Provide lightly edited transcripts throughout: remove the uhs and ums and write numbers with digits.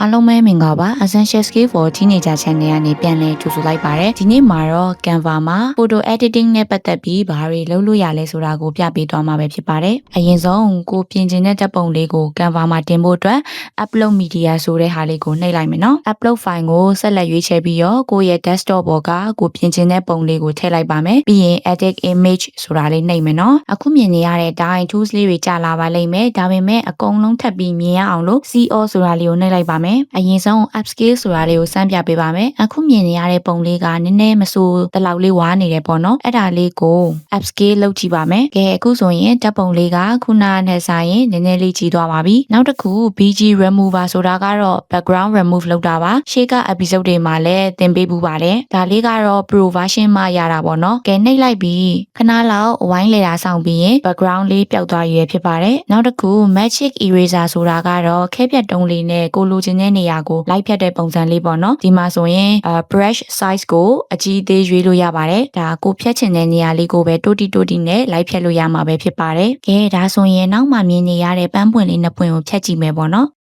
အားလုံးပဲမင်္ဂလာပါ Essential Skill for Teenager Channel ကနေပြန်လည်ကြိုဆိုလိုက်ပါတယ်ဒီနေ့မှာတော့ Canva မှာ Photo Editing နဲ့ပတ်သက်ပြီးဘာတွေလုပ်လို့ရလဲဆိုတာကိုပြပေးသွားမှာပဲဖြစ်ပါတယ်အရင်ဆုံးကိုပြင်ချင်တဲ့ဓာတ်ပုံလေးကို Canva မှာတင်ဖို့အတွက် Upload Media ဆိုတဲ့ဟာလေးကိုနှိပ်လိုက်မယ်နော် Upload File ကိုဆက်လက်ရွေးချယ်ပြီးတော့ကိုယ့်ရဲ့ Desktop ပေါ်ကကိုပြင်ချင်တဲ့ပုံလေးကိုထည့်လိုက်ပါမယ်ပြီးရင် Edit Image ဆိုတာလေးနှိပ်မယ်နော်အခုမြင်နေရတဲ့အတိုင်း tools လေးတွေကြာလာပါလိမ့်မယ်ဒါပေမဲ့အကုန်လုံးထပ်ပြီးမြင်ရအောင်လို့ CO ဆိုတာလေးကိုနှိပ်လိုက်ပါမယ်အရင်ဆုံး upscale ဆိုတာလေးကိုစမ်းပြပေးပါမယ်အခုမြင်နေရတဲ့ပုံလေးကနည်းနည်းမဆိုးတလောက်လေးဝါနေတယ်ပေါ့နော်အဲ့ဒါလေးကို upscale လုပ်ကြည့်ပါမယ်ကဲအခုဆိုရင်ဓာတ်ပုံလေးကခုနနဲ့ဆိုင်ရင်နည်းနည်းလေးကြီးသွားပါပြီနောက်တစ်ခု BG remover ဆိုတာကတော့ background remove လုပ်တာပါရှေ့က episode တွေမှာလည်းသင်ပေးပူပါတယ်ဒါလေးကတော့ pro version မှာရတာပေါ့နော်ကဲနှိပ်လိုက်ပြီးခဏလောက်ဝိုင်းလေတာဆောင်ပြီးရင် background လေးပျောက်သွားရွယ်ဖြစ်ပါတယ်နောက်တစ်ခု magic eraser ဆိုတာကတော့ခဲပြတ်တုံးလေးနဲ့ကိုလိုချင်တဲ့နေရာကိုလိုက်ဖြတ်တဲ့ပုံစံလေးပေါ့နော်ဒီမှာဆိုရင် brush size ကိုအကြီးသေးရွေးလို့ရပါတယ်ဒါကိုဖြတ်ချင်တဲ့နေရာလေးကိုပဲတိုးတီနဲ့လိုက်ဖြတ်လို့ရမှာပဲဖြစ်ပါတယ်ကဲဒါဆိုရင်နောက်မှမြင်နေရတဲ့ပန်းပွင့်လေးနှစ်ပွင့်ကိုဖြတ်ကြည့်မယ်ပေါ့နော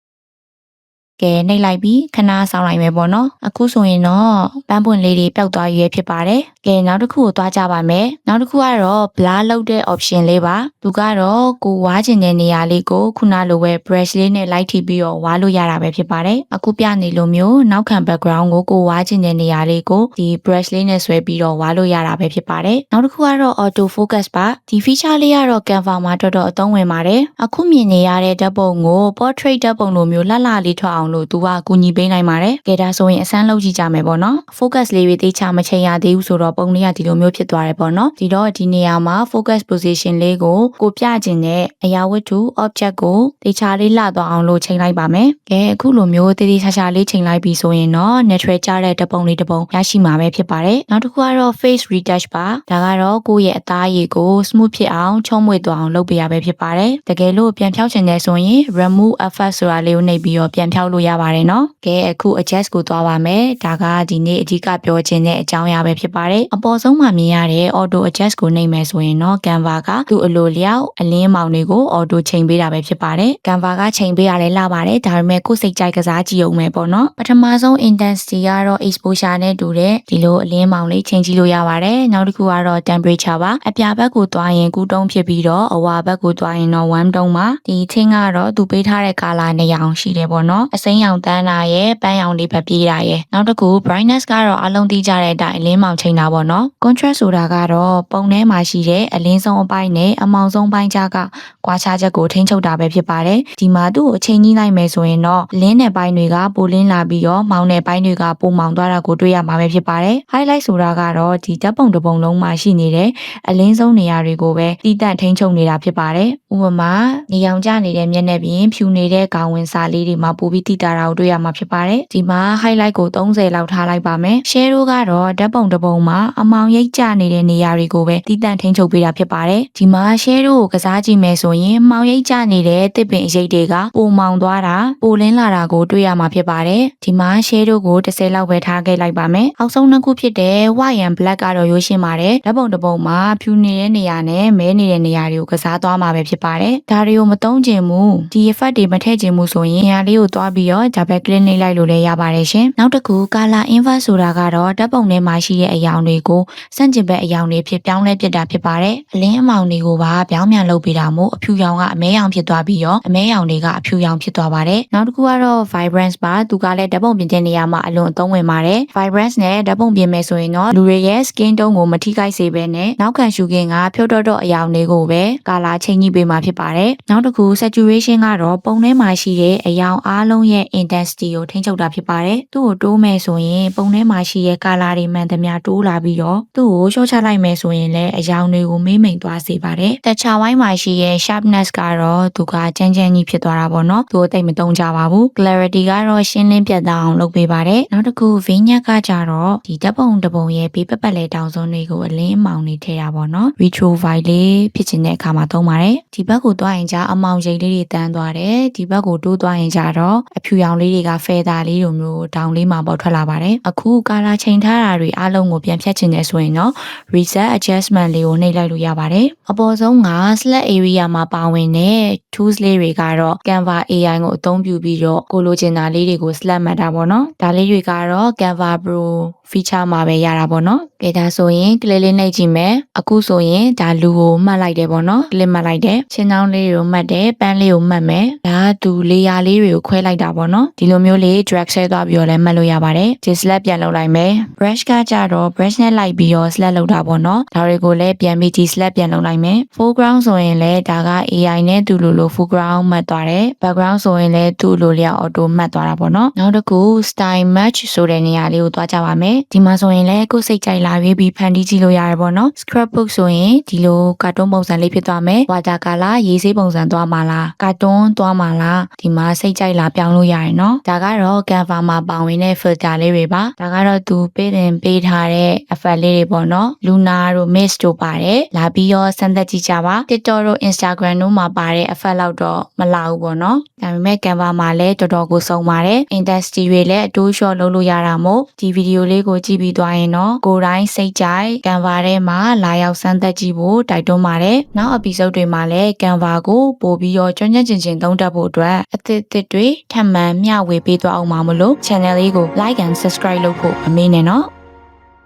်ကဲနှိပ်လိုက်ပြီးခဏဆောင်လိုက်မယ်ပေါ့နော်အခုဆိုရင်တော့ပန်းပွင့်လေးတွေပျောက်သွားရွယ်ဖြစ်ပါတယ်ကဲနောက်တစ်ခုကိုသွားကြပါမယ်နောက်တစ်ခုကတော့ blur လုပ်တဲ့ option လေးပါသူကတော့ကိုဝါးချင်တဲ့နေရာလေးကိုခုနလိုပဲ brush လေးနဲ့လိုက်ထိပြီးတော့ဝါးလို့ရတာပဲဖြစ်ပါတယ်အခုပြနေလိုမျိုးနောက်ခံ background ကိုဝါးချင်တဲ့နေရာလေးကိုဒီ brush လေးနဲ့ဆွဲပြီးတော့ဝါးလို့ရတာပဲဖြစ်ပါတယ်နောက်တစ်ခုကတော့ auto focus ပါဒီ feature လေးကတော့ Canva မှာတော်တော်အသုံးဝင်ပါတယ်အခုမြင်နေရတဲ့ဓာတ်ပုံကို portrait ဓာတ်ပုံလိုမျိုးလှလှလေးထွက်အောင်လို့သူကကူညီပေးနိုင်ပါတယ်ကဲဒါဆိုရင်အစမ်းလုပ်ကြည့်ကြမယ်ပေါ့နော် focus လေးတွေသိချမချိန်ရသေးဘူးဆိုတော့ပုံလေးကဒီလိုမျိုးဖြစ်သွားတယ်ပေါ့နော်ဒီတော့ဒီနေရာမှာ focus position လေးကိုပြချင်တဲ့အရာဝတ္ထု object ကိုသိချလေးလှသွားအောင်လို့ချိန်လိုက်ပါမယ်ကဲအခုလိုမျိုးတည်ချာလေးချိန်လိုက်ပြီးဆိုရင်တော့ natural ကျတဲ့ဓာတ်ပုံလေးတစ်ပုံရရှိမှာပဲဖြစ်ပါတယ်နောက်တစ်ခုကတော့ face retouch ပါဒါကတော့ကိုယ့်ရဲ့အသားရည်ကို smooth ဖြစ်အောင်ချုံးမွေ့သွားအောင်လုပ်ပေးရပဲဖြစ်ပါတယ်တကယ်လို့ပြန်ဖြောက်ချင်တဲ့ဆိုရင် remove effect ဆိုတာလေးကိုနှိပ်ပြီးတော့ပြန်ဖြောက်လို့ရပါတယ်နော်ကဲအခု adjust ကိုသွားပါမယ်ဒါကဒီနေ့အဓိကပြောချင်တဲ့အကြောင်းအရာပဲဖြစ်ပါတယ်အပေါ်ဆုံးမှာမြင်ရတဲ့ auto adjust ကိုနှိပ်မယ်ဆိုရင်တော့ Canva ကသူ့အလိုလျောက်အလင်းမောင်တွေကို auto ချိန်ပေးတာပဲဖြစ်ပါတယ် Canva ကချိန်ပေးရတယ်လှပါတယ်ဒါပေမဲ့ကိုယ်စိတ်ကြိုက်ကစားကြည့်အောင်မယ်ပေါ့နော်ပထမဆုံး intensity ကတော့ exposure နဲ့တူတဲ့ဒီလိုအလင်းမောင်လေးချိန်ကြည့်လို့ရပါတယ်နောက်တစ်ခုကတော့ temperature ပါအပြာဘက်ကိုသွားရင်ကူးတုံးဖြစ်ပြီးတော့အဝါဘက်ကိုသွားရင်တော့ warm တုံးပါဒီချင်းကတော့သူပေးထားတဲ့ color နဲ့ရောင်ရှိတယ်ပေါ့နော်အစိမ်းရောင်တန်းတာရဲ့ပန်းရောင်လေးပဲပြေးတာရဲ့နောက်တစ်ခု brightness ကတော့အလုံးသိကြတဲ့အတိုင်းအလင်းမောင်ချိန်တာပေါ့နော် contrast ဆိုတာကတော့ပုံထဲမှာရှိတဲ့အလင်းဆုံးအပိုင်းနဲ့အမောင်ဆုံးပိုင်းကြားကကွာခြားချက်ကိုထိန်းချုပ်တာပဲဖြစ်ပါတယ်ဒီမှာသူ့ကိုအချိန်ကြီးလိုက်မယ်ဆိုရင်တော့လင်းတဲ့ပိုင်းတွေကပိုလင်းလာပြီးတော့မောင်တဲ့ပိုင်းတွေကပိုမောင်သွားတာကိုတွေ့ရမှာပဲဖြစ်ပါတယ် highlight ဆိုတာကတော့ဒီဓာတ်ပုံတစ်ပုံလုံးမှာရှိနေတဲ့အလင်းဆုံးနေရာတွေကိုပဲတည်တံ့ထိန်းချုပ်နေတာဖြစ်ပါတယ်ဥပမာနေရောင်ကျနေတဲ့မျက်နှာပြင်ဖြူနေတဲ့ခေါင်းဝင်စာလေးတွေမှာပိုပြီးတည်တာကိုတွေ့ရမှာဖြစ်ပါတယ်ဒီမှာ highlight ကို30လောက်ထားလိုက်ပါမယ် shadow ကတော့ဓာတ်ပုံတစ်ပုံမှာအမောင်ရိပ်ကျနေတဲ့နေရာတွေကိုပဲတည်တံ့ထိန်းချုပ်ပေးတာဖြစ်ပါတယ်ဒီမှာ shadow ကိုကစားကြည့်မယ်ဆိုရင်မောင်ရိပ်ကျနေတဲ့တစ်ပင်အရိပ်တွေကပိုမောင်သွားတာပိုလင်းလာတာကိုတွေ့ရမှာဖြစ်ပါတယ်ဒီမှာ shadow ကို30လောက်ပဲထားခဲ့လိုက်ပါမယ်အောက်ဆုံးနှစ်ခုဖြစ်တဲ့ white and black ကတော့ရိုးရှင်းပါတယ်ဓာတ်ပုံတစ်ပုံမှာဖြူနေတဲ့နေရာနဲ့မဲနေတဲ့နေရာတွေကိုကစားသွားမှာပဲဖြစ်ပါတယ်ဒါတွေကိုမသုံးချင်ဘူးဒီ effect တွေမထည့်ချင်ဘူးဆိုရင်နေရာလေးကိုသွားပြီးတော့ double click နှိပ်လိုက်လို့လည်းရပါတယ်ရှင်နောက်တစ်ခု color invert ဆိုတာကတော့ဓာတ်ပုံထဲမှာရှိတဲ့အရောင်တွေကိုစန့်ကျင်ဘက်အရောင်တွေဖြစ်ပြောင်းလဲပြစ်တာဖြစ်ပါတယ်အလင်းအမောင်တွေကိုပါပြောင်းပြန်လုပ်ပေးတာမို့အဖြူရောင်ကအမဲရောင်ဖြစ်သွားပြီးတော့အမဲရောင်တွေကအဖြူရောင်ဖြစ်သွားပါတယ်နောက်တစ်ခုကတော့ vibrance ပါသူကလည်းဓာတ်ပုံပြင်တဲ့နေရာမှာအလွန်အသုံးဝင်ပါတယ် vibrance နဲ့ဓာတ်ပုံပြင်မယ်ဆိုရင်တော့လူတွေရဲ့ skin tone ကိုမထိခိုက်စေဘဲနဲ့နောက်ခံရှုခင်းကဖြုတ်တော့အရောင်တွေကိုပဲ color ချိန်ကြီးပေးမှာဖြစ်ပါတယ်နောက်တစ်ခု saturation ကတော့ပုံထဲမှာရှိတဲ့အရောင်အားလုံးရဲ့ intensity ကိုထိန်းချုပ်တာဖြစ်ပါတယ်သူ့ကိုတိုးမယ်ဆိုရင်ပုံထဲမှာရှိတဲ့ color တွေမှန်သမျှတိုးလာပြီးတော့သူ့ကိုလျှော့ချလိုက်မယ်ဆိုရင်လည်းအရောင်တွေကိုမေးမိန်သွားစေပါတယ်တခြားဝိုင်းမှာရှိတဲ့ sharpness ကတော့သူကကြမ်းကြီးဖြစ်သွားတာပေါ့နော်သူ့ကိုတိတ်မသုံးကြပါဘူး clarity ကတော့ရှင်းလင်းပြတ်သားအောင်လုပ်ပေးပါတယ်နောက်တစ်ခု vignette ကကြတော့ဒီဓာတ်ပုံတစ်ပုံရဲ့ဘေးပတ်ပတ်လဲတောင်စွန်းတွေကိုအလင်းအမောင်တွေထည့်တာပေါ့နော် retro vibe လေးဖြစ်ခြင်းတဲ့အခါမှာသုံးပါတယ်ဒီဘက်ကိုသွားရင်ကြအမောင်ရိပ်လေးတွေတန်းသွားတယ်ဒီဘက်ကိုတိုးသွားရင်ကြတော့အ ဖြူရောင်လေးတွေက feather လေးလိုမျိုးတောင်လေးမှာပေါ်ထွက်လာပါတယ်အခုကာလာချိန်ထားတာတွေအားလုံးကိုပြန်ဖြတ်ချင်တယ်ဆိုရင်တော့ reset adjustment လေးကိုနှိပ်လိုက်လို့ရပါတယ်အပေါ်ဆုံးက slash area မှာပါဝင်တဲ့ tools လေးတွေကတော့ Canva AI ကိုအသုံးပြုပြီးတော့ကိုလိုချင်တာလေးတွေကို slash မှတ်တာပေါ့နော်ဒါလေးတွေကတော့ Canva Pro feature မှာပဲရတာပေါ့နော်ကဲဒါဆိုရင် click လေးနှိပ်ကြည့်မယ်အခုဆိုရင်ဒါလူကိုမှတ်လိုက်တယ်ပေါ့နော် click မှတ်လိုက်တယ်ချင်းချောင်းလေးတွေကိုမှတ်တယ်ပန်းလေးကိုမှတ်မယ်ဒါကသူ layer လေးတွေကိုခွဲလိုက်တာပေါ့နော်ဒီလိုမျိုးလေး drag ဆွဲသွားပြီးတော့လည်းမှတ်လို့ရပါတယ်ဒီ select ပြန်လုပ်လိုက်မယ် brush ကကြတော့ brush နဲ့လိုက်ပြီးတော့ select လုပ်တာပေါ့နော်ဒါတွေကိုလည်းပြန်ပြီးဒီ select ပြန်လုပ်လိုက်မယ် foreground ဆိုရင်လည်းဒါက AI နဲ့သူလိုလို foreground မှတ်သွားတယ် background ဆိုရင်လည်းသူ့လိုလျောက် auto မှတ်သွားတာပေါ့နော်နောက်တစ်ခု style match ဆိုတဲ့နေရာလေးကိုသွားကြပါမယ်ဒီမှာဆိုရင်လည်းကိုယ်စိတ်ကြိုက်လာပြီးဖန်တီးကြည့်လို့ရတယ်ပေါ့နော် scrapbook ဆိုရင်ဒီလိုကာတွန်းပုံစံလေးဖြစ်သွားမယ် watercolor ရေးဆေးပုံစံသွားမှာလားကာတွန်းသွားမှာလားဒီမှာစိတ်ကြိုက်လာပြောင်းလို့ရတယ်နော်ဒါကတော့ Canva မှာပါဝင်တဲ့ filter လေးတွေပါဒါကတော့သူပေးထားတဲ့ effect လေးတွေပေါ့နော် Luna တို့ Mist တို့ပါတယ်လာပြီးတော့စမ်းသပ်ကြည့်ကြပါ TikTok တို့ Instagram တို့မှာပါတဲ့ effect လောက်တော့မလာဘူးပေါ့နော်ဒါပေမဲ့ Canva မှာလည်းတော်တော်ကိုစုံပါတယ် intensity တွေလည်းအတိုးလျှော့လုပ်လို့ရတာမို့ဒီဗီဒီယိုလေးကိုကြည့်ပြီးသွားရင်တော့ကိုယ်တိုင်းစိတ်ကြိုက် Canva ထဲမှာလာရောက်စမ်းသပ်ကြည့်ဖို့တိုက်တွန်းပါတယ်နောက် episode တွေမှာလည်း Canva ကိုပို့ပြီးတော့ကျွမ်းကျင်သုံးတတ်ဖို့အတွက်အသစ်တွေထပ်မံမျှဝေပေးသွားအောင်ပါမလို့ channel လေးကို like and subscribe လုပ်ဖို့မမေ့နဲ့နော်